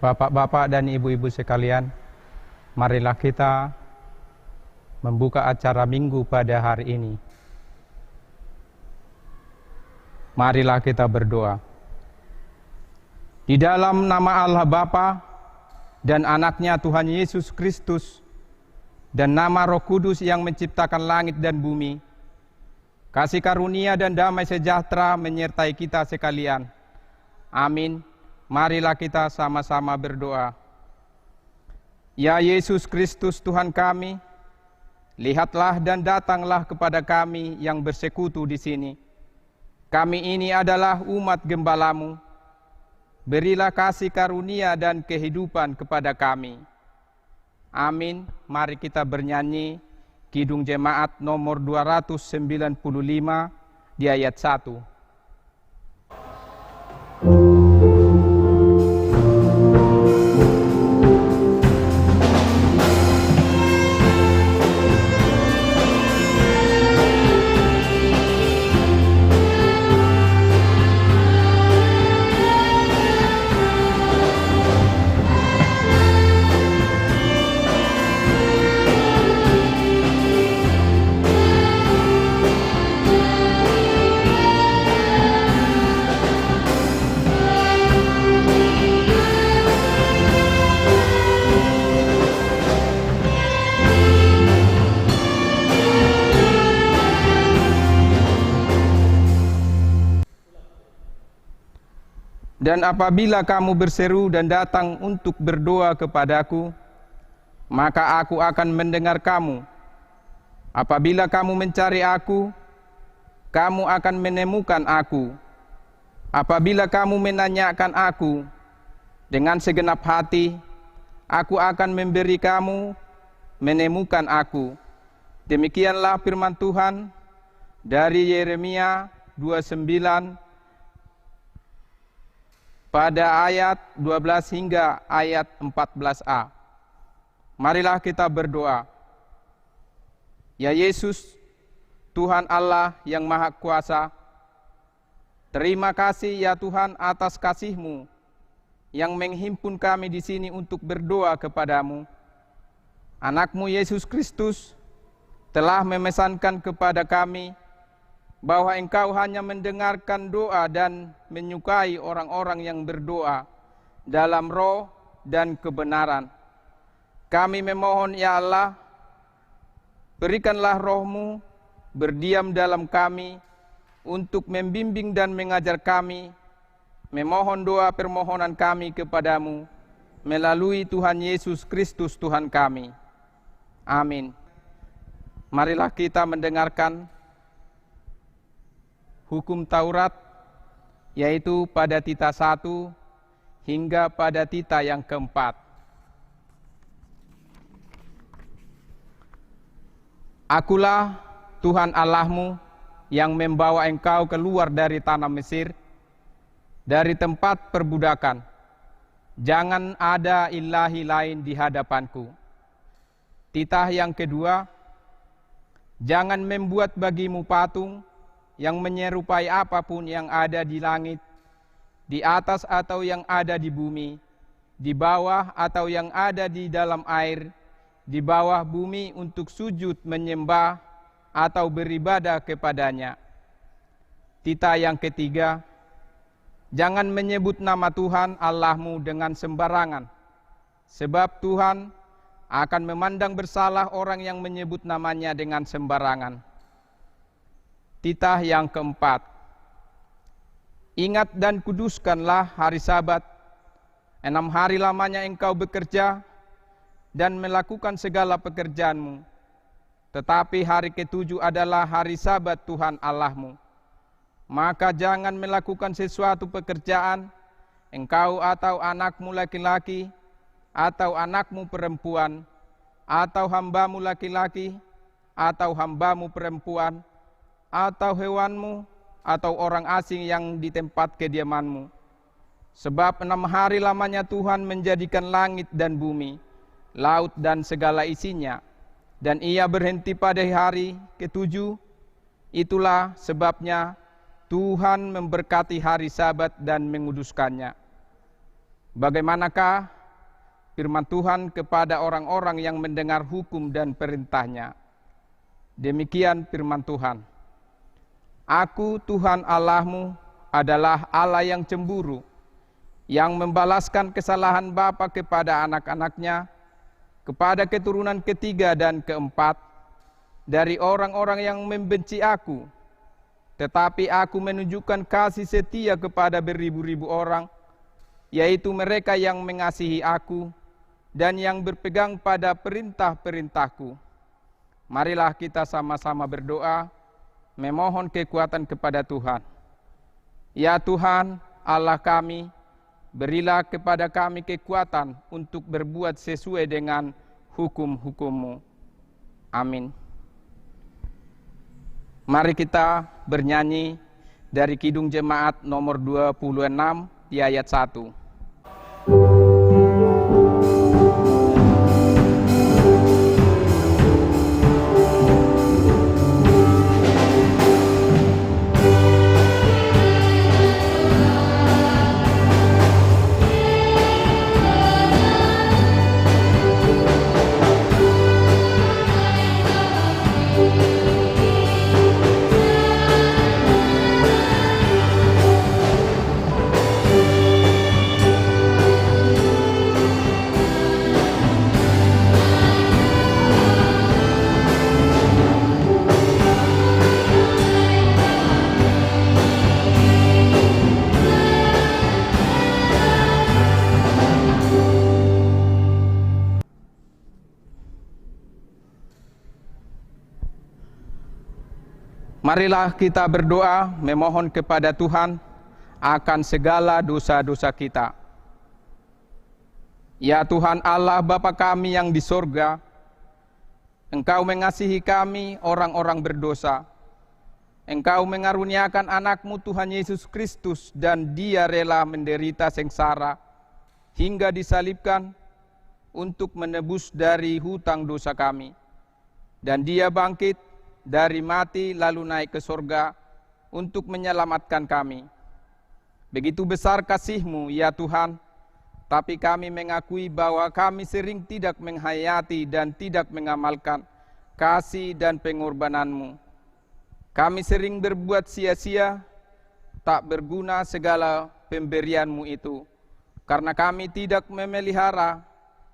Bapak-bapak dan ibu-ibu sekalian, marilah kita membuka acara minggu pada hari ini. Marilah kita berdoa. Di dalam nama Allah Bapa dan anaknya Tuhan Yesus Kristus dan nama Roh Kudus yang menciptakan langit dan bumi, kasih karunia dan damai sejahtera menyertai kita sekalian. Amin. Marilah kita sama-sama berdoa. Ya Yesus Kristus Tuhan kami, lihatlah dan datanglah kepada kami yang bersekutu di sini. Kami ini adalah umat gembala-Mu. Berilah kasih karunia dan kehidupan kepada kami. Amin. Mari kita bernyanyi Kidung Jemaat nomor 295 di ayat 1. Dan apabila kamu berseru dan datang untuk berdoa kepadaku, maka aku akan mendengar kamu. Apabila kamu mencari aku, kamu akan menemukan aku. Apabila kamu menanyakan aku dengan segenap hati, aku akan memberi kamu menemukan aku. Demikianlah firman Tuhan dari Yeremia 29 pada ayat 12 hingga ayat 14a. Marilah kita berdoa. Ya Yesus, Tuhan Allah yang Maha Kuasa, terima kasih ya Tuhan atas kasih-Mu yang menghimpun kami di sini untuk berdoa kepadamu. Anak-Mu Yesus Kristus telah memesankan kepada kami bahwa Engkau hanya mendengarkan doa dan menyukai orang-orang yang berdoa dalam roh dan kebenaran. Kami memohon ya Allah, berikanlah Roh-Mu berdiam dalam kami untuk membimbing dan mengajar kami, memohon doa permohonan kami kepadamu melalui Tuhan Yesus Kristus Tuhan kami. Amin. Marilah kita mendengarkan hukum Taurat, yaitu pada tita 1 hingga pada tita yang keempat. Akulah Tuhan Allahmu yang membawa engkau keluar dari tanah Mesir, dari tempat perbudakan. Jangan ada ilahi lain di hadapanku. Titah yang kedua, jangan membuat bagimu patung yang menyerupai apapun yang ada di langit, di atas atau yang ada di bumi, di bawah atau yang ada di dalam air, di bawah bumi untuk sujud menyembah atau beribadah kepadanya. Titah yang ketiga, jangan menyebut nama Tuhan Allahmu dengan sembarangan, sebab Tuhan akan memandang bersalah orang yang menyebut namanya dengan sembarangan. Titah yang keempat, ingat dan kuduskanlah hari Sabat. 6 hari lamanya engkau bekerja dan melakukan segala pekerjaanmu. Tetapi hari ke-7 adalah hari Sabat Tuhan Allahmu. Maka jangan melakukan sesuatu pekerjaan, engkau atau anakmu laki-laki, atau anakmu perempuan, atau hambamu laki-laki, atau hambamu perempuan, atau hewanmu, atau orang asing yang di tempat kediamanmu. Sebab 6 hari lamanya Tuhan menjadikan langit dan bumi, laut dan segala isinya, dan Ia berhenti pada hari ke-7. Itulah sebabnya Tuhan memberkati hari Sabat dan menguduskannya. Bagaimanakah firman Tuhan kepada orang-orang yang mendengar hukum dan perintahnya. Demikian firman Tuhan. Aku Tuhan Allahmu adalah Allah yang cemburu, yang membalaskan kesalahan bapa kepada anak-anaknya, kepada keturunan ketiga dan keempat, dari orang-orang yang membenci aku. Tetapi aku menunjukkan kasih setia kepada beribu-ribu orang, yaitu mereka yang mengasihi aku dan yang berpegang pada perintah-perintahku. Marilah kita sama-sama berdoa, memohon kekuatan kepada Tuhan. Ya Tuhan, Allah kami, berilah kepada kami kekuatan untuk berbuat sesuai dengan hukum-hukum-Mu. Amin. Mari kita bernyanyi dari Kidung Jemaat nomor 26 di ayat 1. Marilah kita berdoa memohon kepada Tuhan akan segala dosa-dosa kita. Ya Tuhan Allah Bapa kami yang di sorga, Engkau mengasihi kami orang-orang berdosa. Engkau mengaruniakan anak-Mu Tuhan Yesus Kristus dan Dia rela menderita sengsara hingga disalibkan untuk menebus dari hutang dosa kami. Dan Dia bangkit dari mati lalu naik ke sorga untuk menyelamatkan kami. Begitu besar kasih-Mu ya Tuhan, tapi kami mengakui bahwa kami sering tidak menghayati dan tidak mengamalkan kasih dan pengorbanan-Mu. Kami sering berbuat sia-sia, tak berguna segala pemberian-Mu itu, karena kami tidak memelihara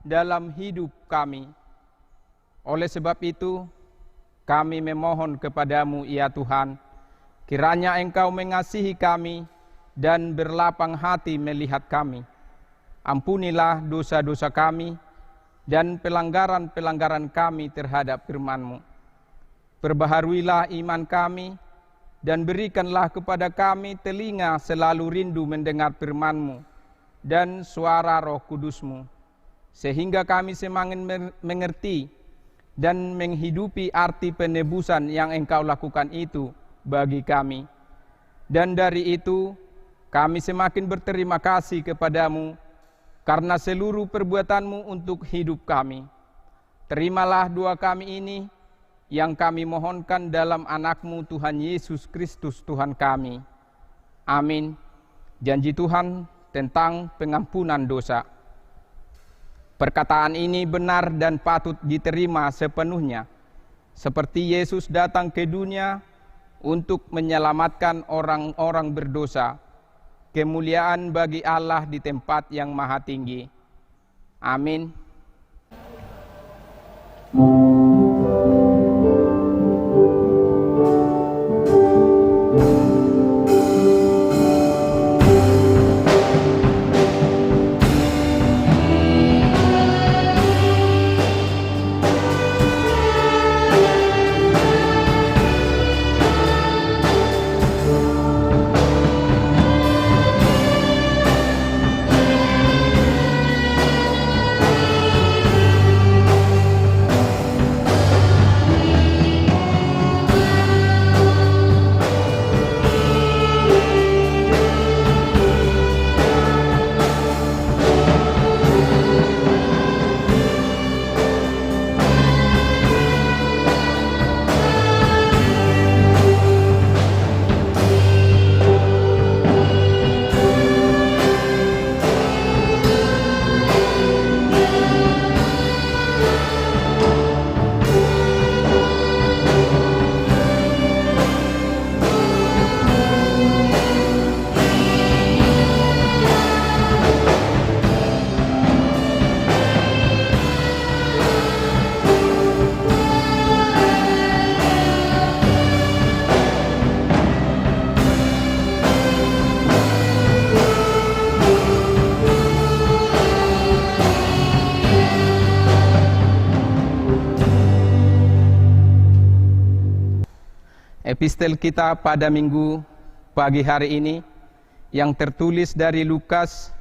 dalam hidup kami. Oleh sebab itu, kami memohon kepadamu ya Tuhan, kiranya Engkau mengasihi kami dan berlapang hati melihat kami. Ampunilah dosa-dosa kami dan pelanggaran-pelanggaran kami terhadap firman-Mu. Perbaharuilah iman kami dan berikanlah kepada kami telinga selalu rindu mendengar firman-Mu dan suara Roh Kudus-Mu, sehingga kami semakin mengerti dan menghidupi arti penebusan yang Engkau lakukan itu bagi kami. Dan dari itu kami semakin berterima kasih kepadamu karena seluruh perbuatan-Mu untuk hidup kami. Terimalah doa kami ini yang kami mohonkan dalam anak-Mu Tuhan Yesus Kristus Tuhan kami. Amin. Janji Tuhan tentang pengampunan dosa. Perkataan ini benar dan patut diterima sepenuhnya, seperti Yesus datang ke dunia untuk menyelamatkan orang-orang berdosa. Kemuliaan bagi Allah di tempat yang maha tinggi. Amin. Epistel kita pada minggu pagi hari ini yang tertulis dari Lukas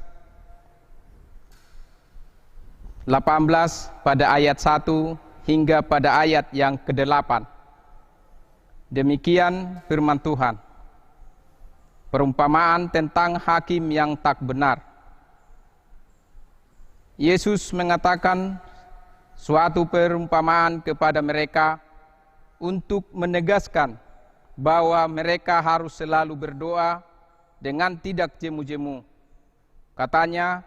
18 pada ayat 1 hingga pada ayat yang ke-8. Demikian firman Tuhan. Perumpamaan tentang hakim yang tak benar. Yesus mengatakan suatu perumpamaan kepada mereka untuk menegaskan bahwa mereka harus selalu berdoa dengan tidak jemu-jemu. Katanya,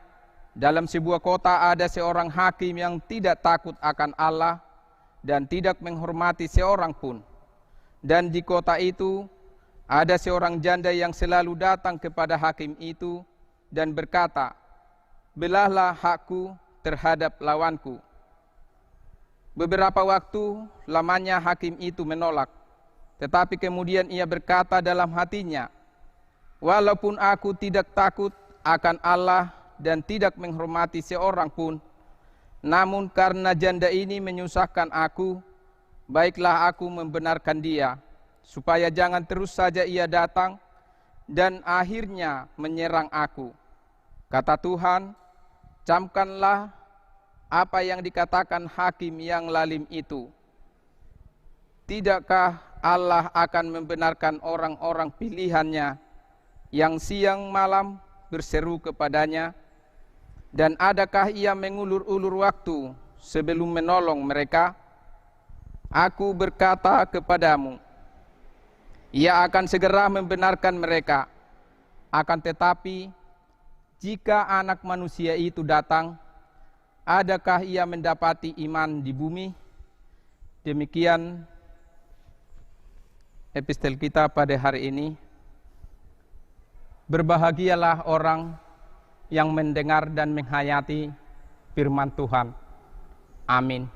dalam sebuah kota ada seorang hakim yang tidak takut akan Allah dan tidak menghormati seorang pun. Dan di kota itu ada seorang janda yang selalu datang kepada hakim itu dan berkata, "Belahlah hakku terhadap lawanku." Beberapa waktu lamanya hakim itu menolak. Tetapi kemudian ia berkata dalam hatinya, "Walaupun aku tidak takut akan Allah dan tidak menghormati seorang pun, namun karena janda ini menyusahkan aku, baiklah aku membenarkan dia, supaya jangan terus saja ia datang dan akhirnya menyerang aku." Kata Tuhan, "Camkanlah apa yang dikatakan hakim yang lalim itu. Tidakkah Allah akan membenarkan orang-orang pilihannya yang siang malam berseru kepadanya? Dan adakah ia mengulur-ulur waktu sebelum menolong mereka? Aku berkata kepadamu, ia akan segera membenarkan mereka. Akan tetapi, jika Anak Manusia itu datang, adakah ia mendapati iman di bumi?" Demikian epistel kita pada hari ini. Berbahagialah orang yang mendengar dan menghayati firman Tuhan. Amin.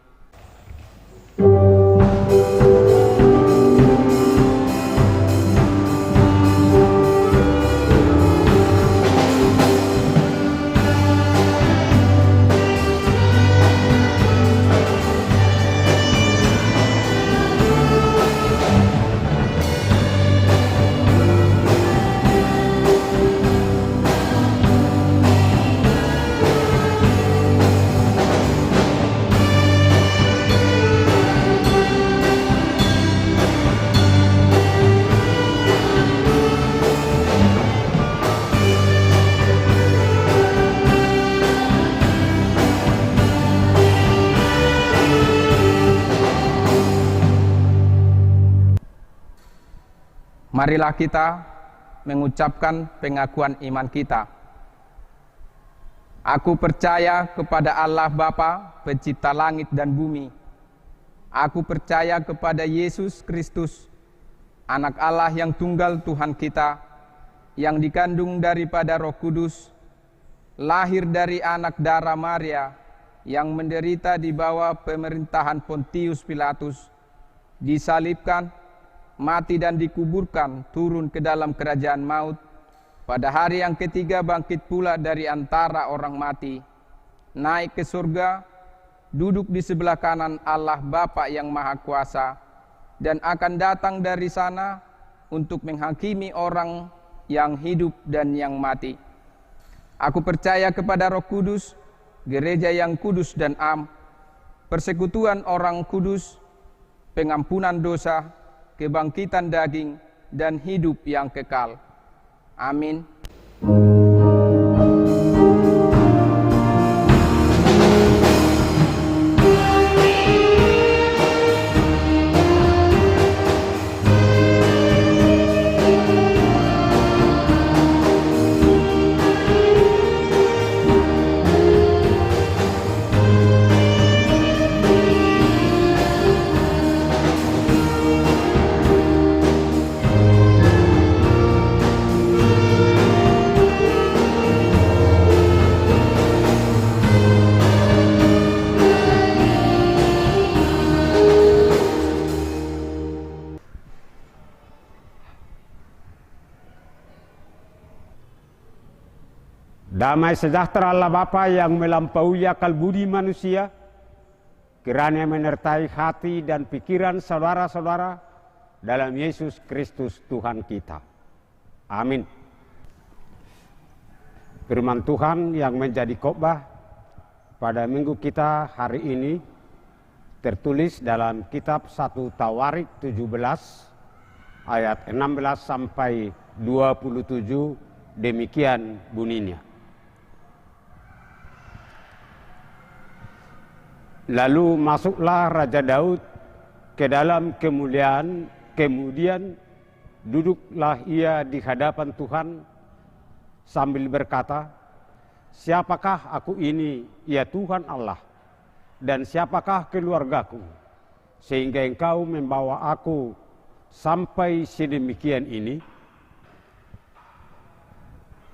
Marilah kita mengucapkan pengakuan iman kita. Aku percaya kepada Allah Bapa, pencipta langit dan bumi. Aku percaya kepada Yesus Kristus, Anak Allah yang tunggal Tuhan kita, yang dikandung daripada Roh Kudus, lahir dari anak darah Maria, yang menderita di bawah pemerintahan Pontius Pilatus, disalibkan, mati dan dikuburkan, turun ke dalam kerajaan maut, pada hari yang ketiga bangkit pula dari antara orang mati, naik ke surga, duduk di sebelah kanan Allah Bapa yang Maha Kuasa, dan akan datang dari sana untuk menghakimi orang yang hidup dan yang mati. Aku percaya kepada Roh Kudus, gereja yang kudus dan am, persekutuan orang kudus, pengampunan dosa, kebangkitan daging, dan hidup yang kekal. Amin. Damai sejahtera Allah Bapa yang melampaui akal budi manusia, kiranya menyertai hati dan pikiran saudara-saudara dalam Yesus Kristus Tuhan kita. Amin. Firman Tuhan yang menjadi khotbah pada minggu kita hari ini tertulis dalam kitab 1 Tawarik 17 ayat 16 sampai 27, demikian bunyinya. Lalu masuklah Raja Daud ke dalam kemuliaan, kemudian duduklah ia di hadapan Tuhan sambil berkata, "Siapakah aku ini, ya Tuhan Allah, dan siapakah keluargaku, sehingga Engkau membawa aku sampai sedemikian ini?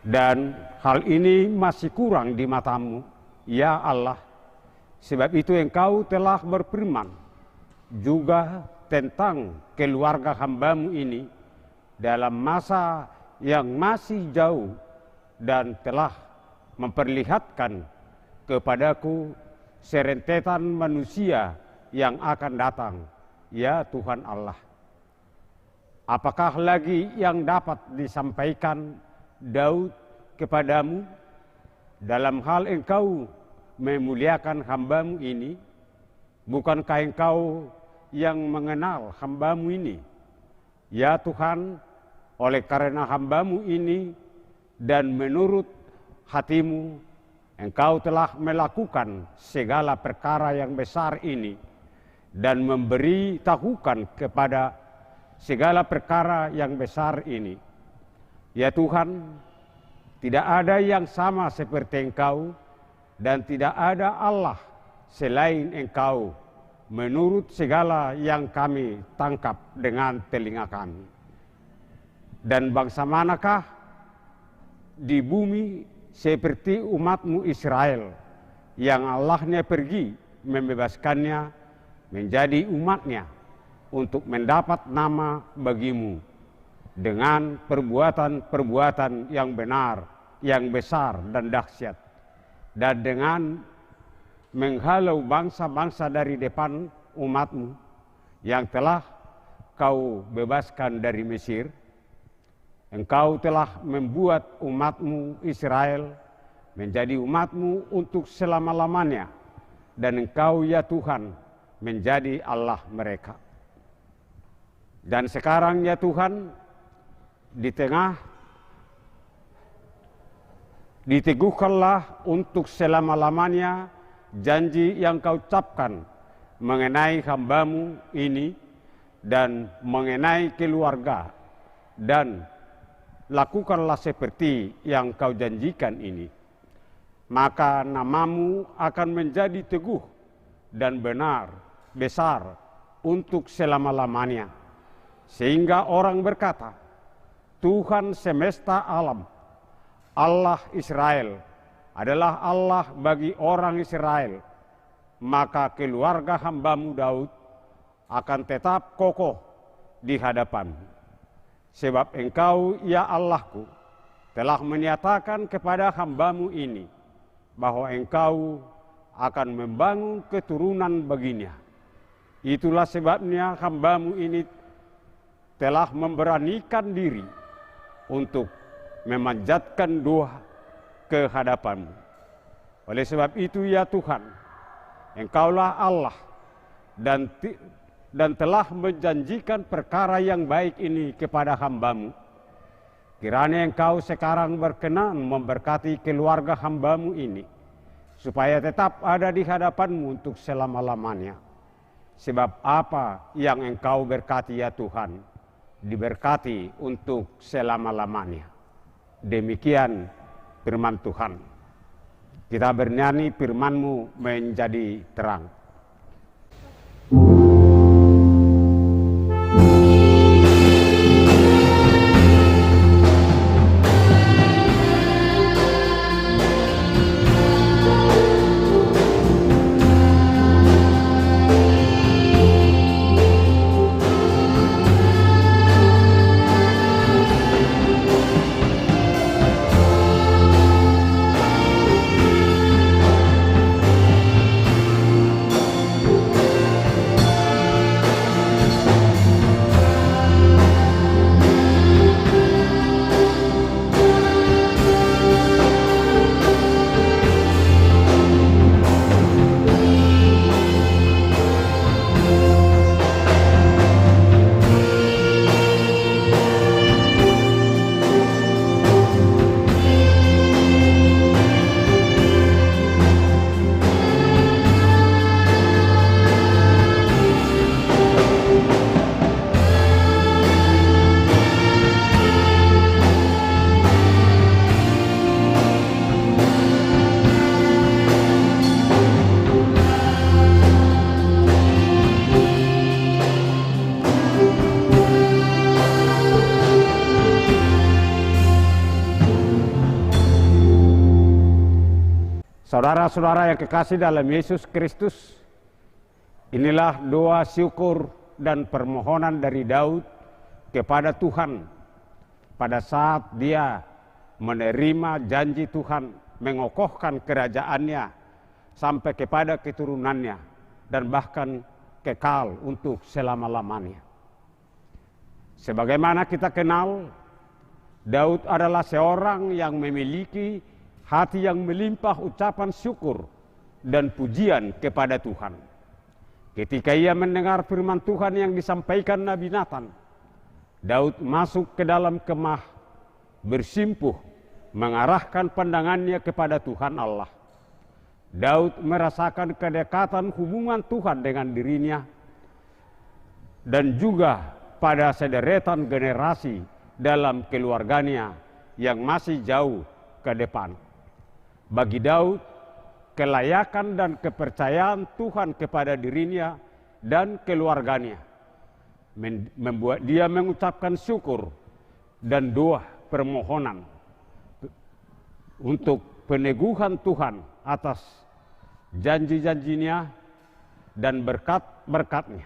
Dan hal ini masih kurang di matamu, ya Allah. Sebab itu Engkau telah berfirman juga tentang keluarga hamba-Mu ini dalam masa yang masih jauh, dan telah memperlihatkan kepadaku serentetan manusia yang akan datang, ya Tuhan Allah. Apakah lagi yang dapat disampaikan Daud kepadamu dalam hal Engkau memuliakan hamba-Mu ini? Bukankah Engkau yang mengenal hamba-Mu ini, ya Tuhan? Oleh karena hamba-Mu ini dan menurut hati-Mu, Engkau telah melakukan segala perkara yang besar ini dan memberi tahukan kepada segala perkara yang besar ini. Ya Tuhan, tidak ada yang sama seperti Engkau, dan tidak ada Allah selain Engkau menurut segala yang kami tangkap dengan telinga kami. Dan bangsa manakah di bumi seperti umat-Mu Israel yang Allahnya pergi membebaskannya menjadi umat-Nya untuk mendapat nama bagi-Mu dengan perbuatan-perbuatan yang benar, yang besar dan dahsyat, dan dengan menghalau bangsa-bangsa dari depan umat-Mu yang telah Kau bebaskan dari Mesir. Engkau telah membuat umat-Mu Israel menjadi umat-Mu untuk selama-lamanya, dan Engkau ya Tuhan menjadi Allah mereka. Dan sekarang ya Tuhan, diteguhkanlah untuk selama-lamanya janji yang Kau ucapkan mengenai hamba-Mu ini dan mengenai keluarga, dan lakukanlah seperti yang Kau janjikan ini. Maka nama-Mu akan menjadi teguh dan benar, besar untuk selama-lamanya, sehingga orang berkata, Tuhan semesta alam, Allah Israel adalah Allah bagi orang Israel. Maka keluarga hamba-Mu Daud akan tetap kokoh di hadapan-Mu. Sebab Engkau ya Allahku telah menyatakan kepada hamba-Mu ini bahwa Engkau akan membangun keturunan baginya. Itulah sebabnya hamba-Mu ini telah memberanikan diri untuk memanjatkan doa ke hadapan-Mu. Oleh sebab itu ya Tuhan, Engkaulah Allah dan telah menjanjikan perkara yang baik ini kepada hamba-Mu. Kiranya Engkau sekarang berkenan memberkati keluarga hamba-Mu ini, supaya tetap ada di hadapan-Mu untuk selama-lamanya. Sebab apa yang Engkau berkati ya Tuhan, diberkati untuk selama-lamanya. Demikian firman Tuhan. Kita bernyanyi firman-Mu menjadi terang. Saudara-saudara yang kekasih dalam Yesus Kristus, inilah doa syukur dan permohonan dari Daud kepada Tuhan pada saat dia menerima janji Tuhan mengokohkan kerajaannya sampai kepada keturunannya dan bahkan kekal untuk selama-lamanya. Sebagaimana kita kenal, Daud adalah seorang yang memiliki hati yang melimpah ucapan syukur dan pujian kepada Tuhan. Ketika ia mendengar firman Tuhan yang disampaikan Nabi Nathan, Daud masuk ke dalam kemah, bersimpuh, mengarahkan pandangannya kepada Tuhan Allah. Daud merasakan kedekatan hubungan Tuhan dengan dirinya dan juga pada sederetan generasi dalam keluarganya yang masih jauh ke depan. Bagi Daud, kelayakan dan kepercayaan Tuhan kepada dirinya dan keluarganya membuat dia mengucapkan syukur dan doa permohonan untuk peneguhan Tuhan atas janji-janjinya dan berkat-berkatnya.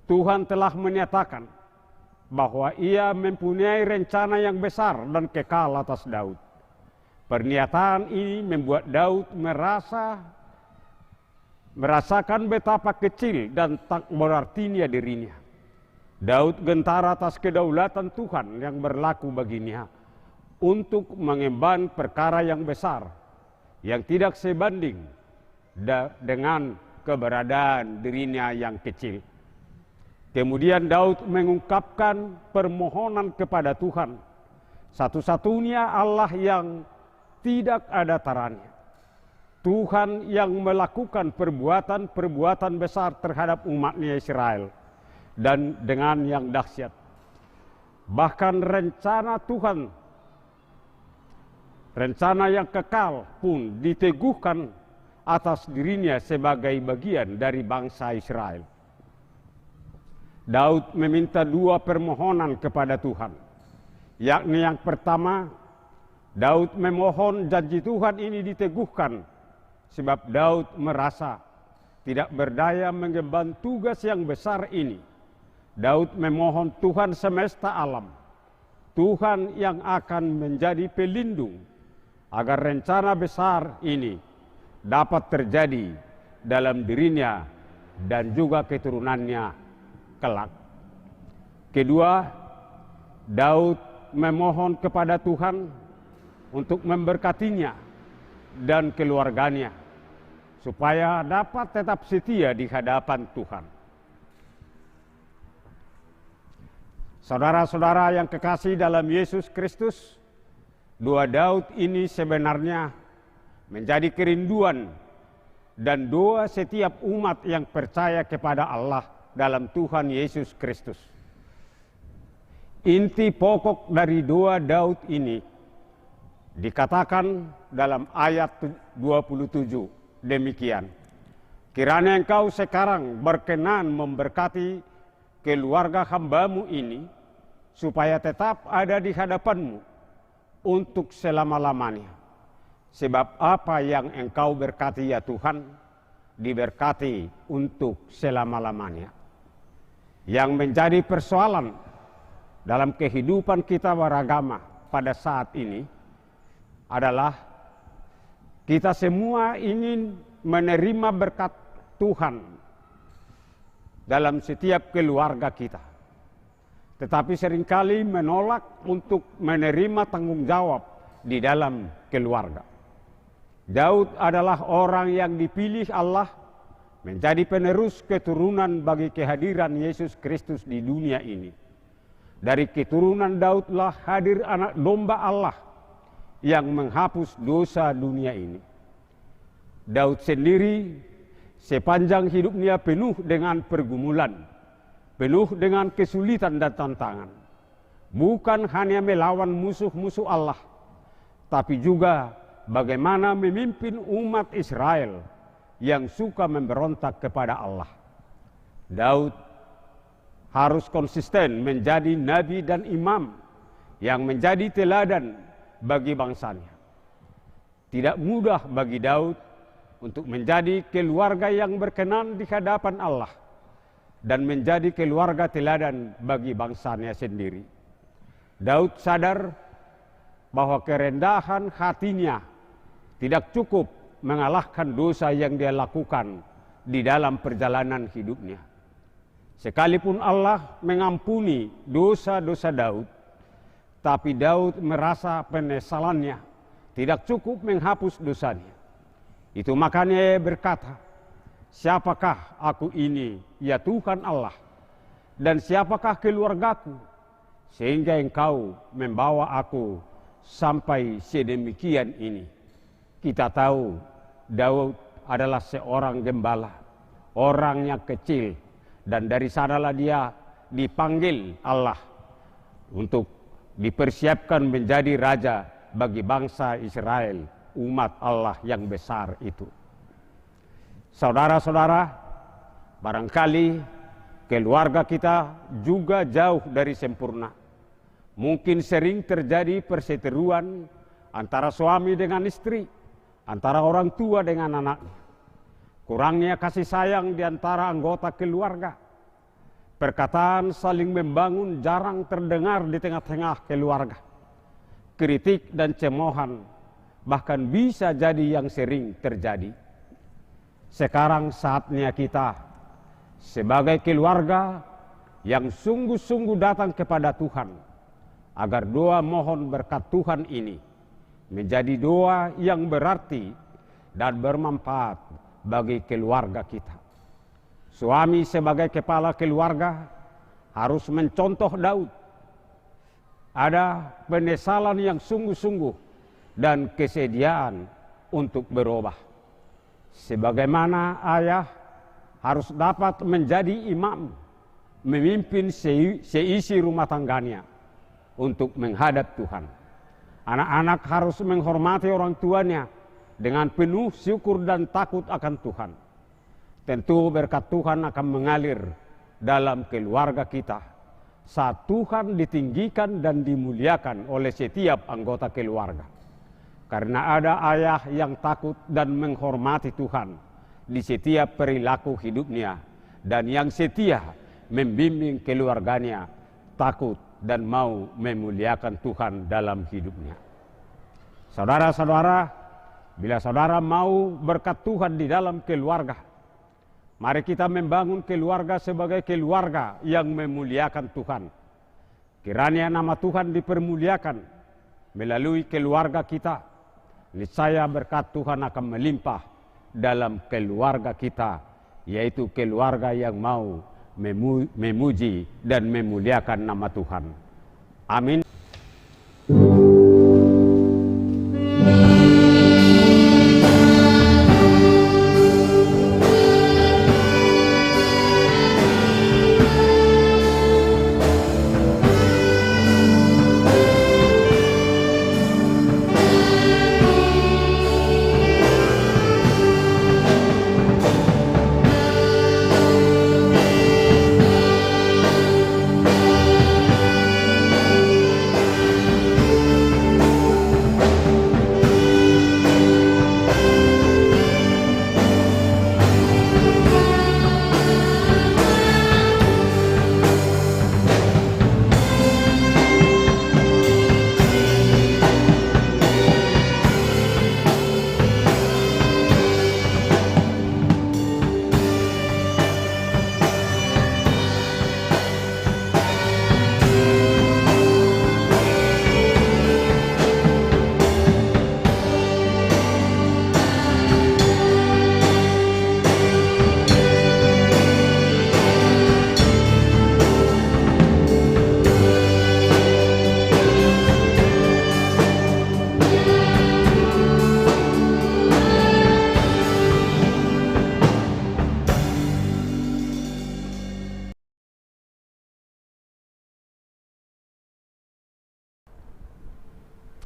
Tuhan telah menyatakan bahwa ia mempunyai rencana yang besar dan kekal atas Daud. Pernyataan ini membuat Daud merasakan betapa kecil dan tak berartinya dirinya. Daud gentar atas kedaulatan Tuhan yang berlaku baginya untuk mengemban perkara yang besar yang tidak sebanding dengan keberadaan dirinya yang kecil. Kemudian Daud mengungkapkan permohonan kepada Tuhan, satu-satunya Allah yang tidak ada tarannya. Tuhan yang melakukan perbuatan-perbuatan besar terhadap umatnya Israel dan dengan yang dahsyat. Bahkan rencana Tuhan, rencana yang kekal pun diteguhkan atas dirinya sebagai bagian dari bangsa Israel. Daud meminta dua permohonan kepada Tuhan, yakni yang pertama, Daud memohon janji Tuhan ini diteguhkan sebab Daud merasa tidak berdaya mengemban tugas yang besar ini. Daud memohon Tuhan semesta alam, Tuhan yang akan menjadi pelindung agar rencana besar ini dapat terjadi dalam dirinya dan juga keturunannya kelak. Kedua, Daud memohon kepada Tuhan untuk memberkatinya dan keluarganya supaya dapat tetap setia di hadapan Tuhan. Saudara-saudara yang kekasih dalam Yesus Kristus, doa Daud ini sebenarnya menjadi kerinduan dan doa setiap umat yang percaya kepada Allah dalam Tuhan Yesus Kristus. Inti pokok dari doa Daud ini dikatakan dalam ayat 27 demikian. Kiranya engkau sekarang berkenan memberkati keluarga hambamu ini, supaya tetap ada di hadapanmu untuk selama-lamanya. Sebab apa yang engkau berkati ya Tuhan, diberkati untuk selama-lamanya. Yang menjadi persoalan dalam kehidupan kita beragama pada saat ini adalah kita semua ingin menerima berkat Tuhan dalam setiap keluarga kita, tetapi seringkali menolak untuk menerima tanggung jawab di dalam keluarga. Daud adalah orang yang dipilih Allah menjadi penerus keturunan bagi kehadiran Yesus Kristus di dunia ini. Dari keturunan Daudlah hadir anak domba Allah yang menghapus dosa dunia ini. Daud sendiri sepanjang hidupnya penuh dengan pergumulan, penuh dengan kesulitan dan tantangan. Bukan hanya melawan musuh-musuh Allah, tapi juga bagaimana memimpin umat Israel yang suka memberontak kepada Allah. Daud harus konsisten menjadi nabi dan imam yang menjadi teladan bagi bangsanya. tidak mudah bagi Daud untuk menjadi keluarga yang berkenan di hadapan Allah dan menjadi keluarga teladan bagi bangsanya sendiri. Daud sadar bahwa kerendahan hatinya tidak cukup mengalahkan dosa yang dia lakukan di dalam perjalanan hidupnya. Sekalipun Allah mengampuni dosa-dosa Daud, tapi Daud merasa penyesalannya tidak cukup menghapus dosanya. Itu makanya ia berkata, siapakah aku ini, ya Tuhan Allah, dan siapakah keluargaku, sehingga Engkau membawa aku sampai sedemikian ini. Kita tahu Daud adalah seorang gembala, orang yang kecil, dan dari sanalah dia dipanggil Allah untuk dipersiapkan menjadi raja bagi bangsa Israel, umat Allah yang besar itu. Saudara-saudara, barangkali keluarga kita juga jauh dari sempurna. Mungkin sering terjadi perseteruan antara suami dengan istri, antara orang tua dengan anaknya. Kurangnya kasih sayang di antara anggota keluarga. Perkataan saling membangun jarang terdengar di tengah-tengah keluarga. Kritik dan cemoohan bahkan bisa jadi yang sering terjadi. Sekarang saatnya kita sebagai keluarga yang sungguh-sungguh datang kepada Tuhan, agar doa mohon berkat Tuhan ini menjadi doa yang berarti dan bermanfaat bagi keluarga kita. Suami sebagai kepala keluarga harus mencontoh Daud. Ada penyesalan yang sungguh-sungguh dan kesediaan untuk berubah. Sebagaimana ayah harus dapat menjadi imam, memimpin seisi rumah tangganya untuk menghadap Tuhan. Anak-anak harus menghormati orang tuanya dengan penuh syukur dan takut akan Tuhan. Tentu berkat Tuhan akan mengalir dalam keluarga kita saat Tuhan ditinggikan dan dimuliakan oleh setiap anggota keluarga. Karena ada ayah yang takut dan menghormati Tuhan di setiap perilaku hidupnya, dan yang setia membimbing keluarganya takut dan mau memuliakan Tuhan dalam hidupnya. Saudara-saudara, bila saudara mau berkat Tuhan di dalam keluarga, mari kita membangun keluarga sebagai keluarga yang memuliakan Tuhan. Kiranya nama Tuhan dipermuliakan melalui keluarga kita. Niscaya berkat Tuhan akan melimpah dalam keluarga kita, yaitu keluarga yang mau memuji dan memuliakan nama Tuhan. Amin.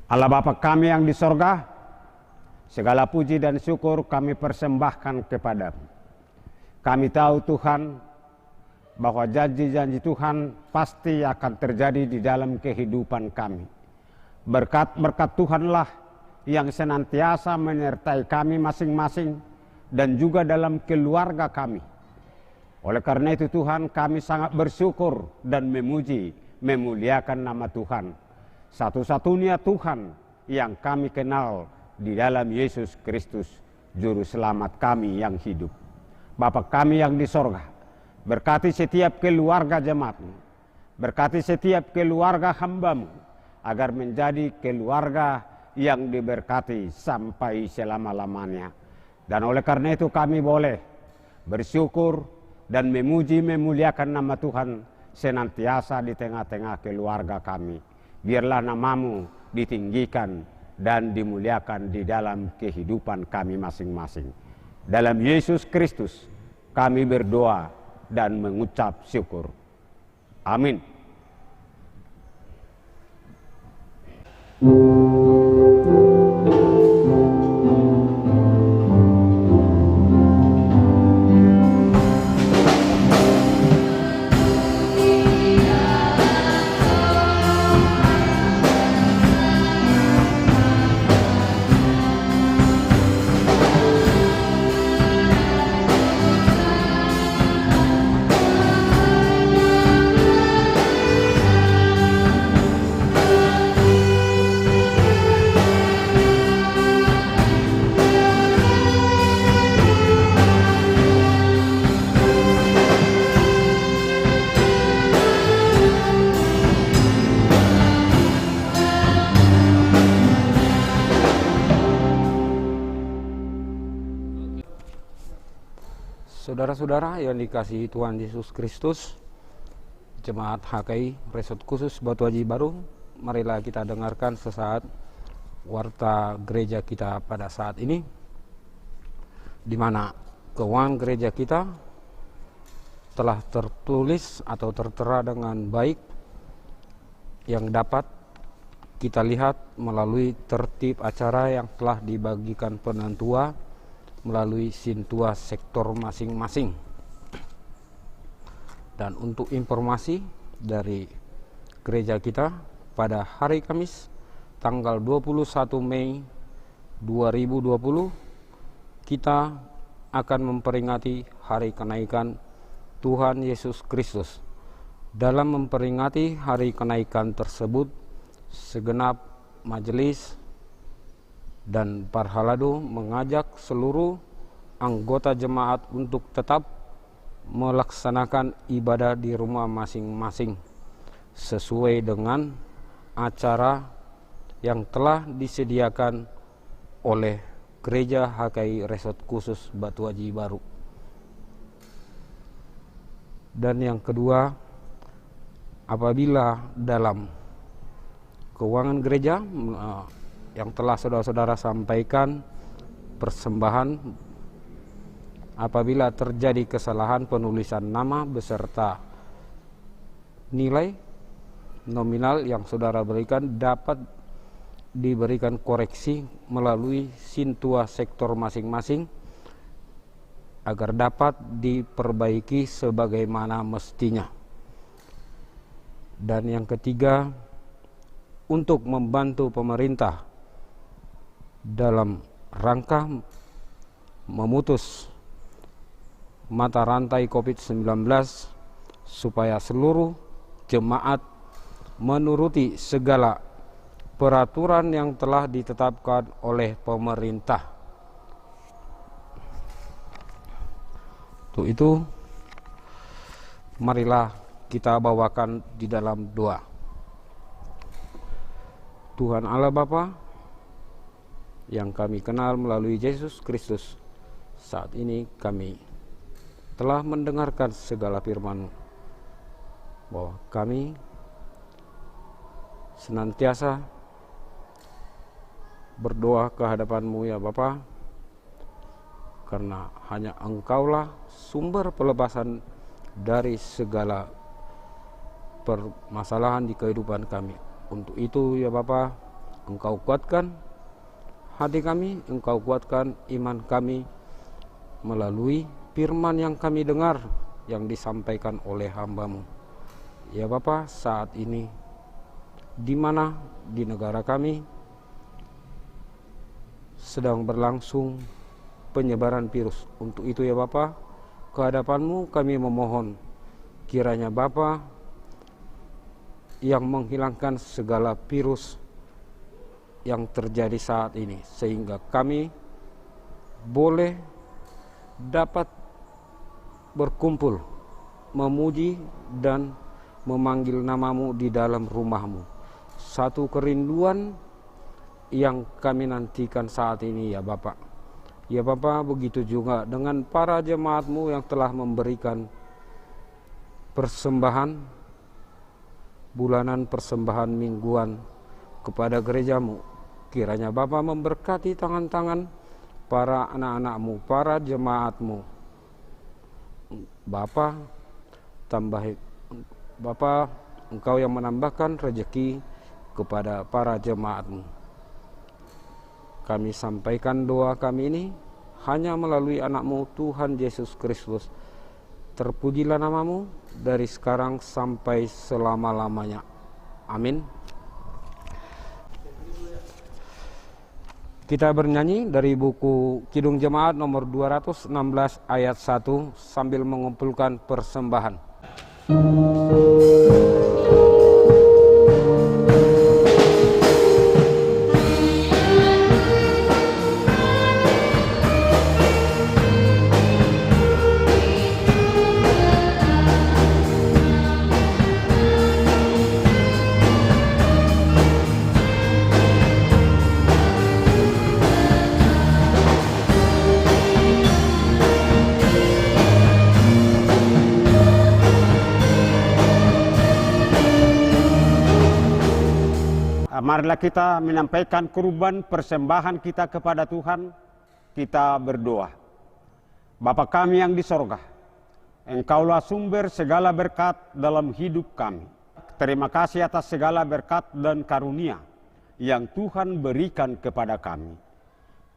Allah Bapa kami yang di sorga, segala puji dan syukur kami persembahkan kepadamu. Kami tahu Tuhan, bahwa janji-janji Tuhan pasti akan terjadi di dalam kehidupan kami. Berkat-berkat Tuhanlah yang senantiasa menyertai kami masing-masing dan juga dalam keluarga kami. Oleh karena itu Tuhan, kami sangat bersyukur dan memuji, memuliakan nama Tuhan, satu-satunya Tuhan yang kami kenal di dalam Yesus Kristus, Juru Selamat kami yang hidup. Bapa kami yang di sorga, berkati setiap keluarga jemaat-Mu, berkati setiap keluarga hamba-Mu, agar menjadi keluarga yang diberkati sampai selama-lamanya. Dan oleh karena itu kami boleh bersyukur dan memuji memuliakan nama Tuhan senantiasa di tengah-tengah keluarga kami. Biarlah nama-Mu ditinggikan dan dimuliakan di dalam kehidupan kami masing-masing. Dalam Yesus Kristus kami berdoa dan mengucap syukur. Amin. Saudara-saudara yang dikasihi Tuhan Yesus Kristus, Jemaat HKI Resort Khusus Batu Haji Baru, marilah kita dengarkan sesaat warta gereja kita pada saat ini, di mana keuangan gereja kita telah tertulis atau tertera dengan baik, yang dapat kita lihat melalui tertib acara yang telah dibagikan penentua melalui sintua sektor masing-masing. Dan untuk informasi dari gereja kita, pada hari Kamis tanggal 21 Mei 2020 kita akan memperingati hari kenaikan Tuhan Yesus Kristus. Dalam memperingati hari kenaikan tersebut, segenap majelis dan Parhalado mengajak seluruh anggota jemaat untuk tetap melaksanakan ibadah di rumah masing-masing sesuai dengan acara yang telah disediakan oleh Gereja HKI Resort Khusus Batu Haji Baru. Dan yang kedua, apabila dalam keuangan gereja yang telah saudara-saudara sampaikan persembahan, apabila terjadi kesalahan penulisan nama beserta nilai nominal yang saudara berikan, dapat diberikan koreksi melalui sintua sektor masing-masing agar dapat diperbaiki sebagaimana mestinya. Dan yang ketiga, untuk membantu pemerintah dalam rangka memutus mata rantai COVID-19 supaya seluruh jemaat menuruti segala peraturan yang telah ditetapkan oleh pemerintah. Untuk itu, marilah kita bawakan di dalam doa. Tuhan Allah Bapa yang kami kenal melalui Yesus Kristus, saat ini kami telah mendengarkan segala firman-Mu, bahwa kami senantiasa berdoa ke hadapan-Mu ya Bapa, karena hanya Engkaulah sumber pelepasan dari segala permasalahan di kehidupan kami. Untuk itu ya Bapa, Engkau kuatkan hati kami, Engkau kuatkan iman kami melalui firman yang kami dengar yang disampaikan oleh hamba-Mu. Ya Bapa, saat ini di mana di negara kami sedang berlangsung penyebaran virus. Untuk itu ya Bapa, kehadapan-Mu kami memohon, kiranya Bapa yang menghilangkan segala virus yang terjadi saat ini, sehingga kami boleh dapat berkumpul, memuji dan memanggil nama-Mu di dalam rumah-Mu. Satu kerinduan yang kami nantikan saat ini ya Bapak. Ya Bapak, begitu juga dengan para jemaat-Mu yang telah memberikan persembahan bulanan, persembahan mingguan kepada gereja-Mu. Kiranya Bapak memberkati tangan-tangan para anak-anak-Mu, para jemaat-Mu. Bapa, Engkau yang menambahkan rezeki kepada para jemaat-Mu. Kami sampaikan doa kami ini hanya melalui anak-Mu Tuhan Yesus Kristus. Terpujilah nama-Mu dari sekarang sampai selama-lamanya. Amin. Kita bernyanyi dari buku Kidung Jemaat nomor 216 ayat 1 sambil mengumpulkan persembahan. Marilah kita menyampaikan kurban persembahan kita kepada Tuhan. Kita berdoa. Bapa kami yang di sorga, Engkaulah sumber segala berkat dalam hidup kami. Terima kasih atas segala berkat dan karunia yang Tuhan berikan kepada kami.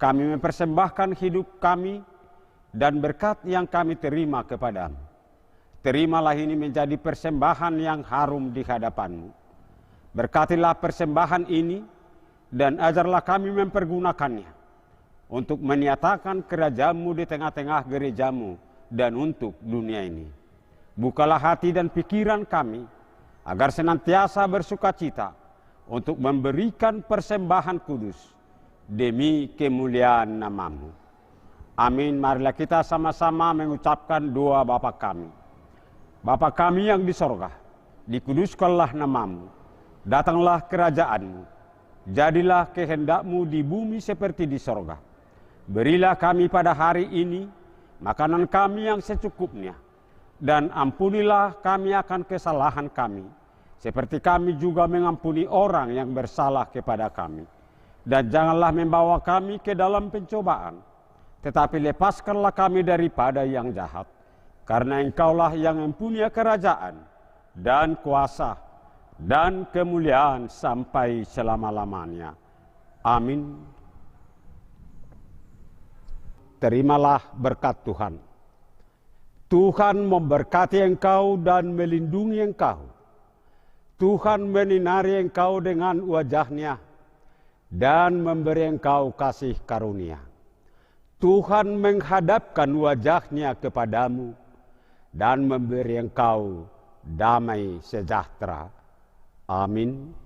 Kami mempersembahkan hidup kami dan berkat yang kami terima kepadamu. Terimalah ini menjadi persembahan yang harum di hadapan-Mu. Berkatilah persembahan ini dan ajarlah kami mempergunakannya untuk menyatakan kerajaan-Mu di tengah-tengah gereja-Mu dan untuk dunia ini. Bukalah hati dan pikiran kami agar senantiasa bersukacita untuk memberikan persembahan kudus demi kemuliaan nama-Mu. Amin. Marilah kita sama-sama mengucapkan doa Bapa kami. Bapa kami yang di sorga, dikuduskanlah nama-Mu. Datanglah kerajaan-Mu, jadilah kehendak-Mu di bumi seperti di sorga. Berilah kami pada hari ini makanan kami yang secukupnya, dan ampunilah kami akan kesalahan kami, seperti kami juga mengampuni orang yang bersalah kepada kami. Dan janganlah membawa kami ke dalam pencobaan, tetapi lepaskanlah kami daripada yang jahat. Karena Engkaulah yang mempunyai kerajaan dan kuasa dan kemuliaan sampai selama-lamanya. Amin. Terimalah berkat Tuhan. Tuhan memberkati engkau dan melindungi engkau. Tuhan menyinari engkau dengan wajah-Nya dan memberi engkau kasih karunia. Tuhan menghadapkan wajah-Nya kepadamu dan memberi engkau damai sejahtera. Amin.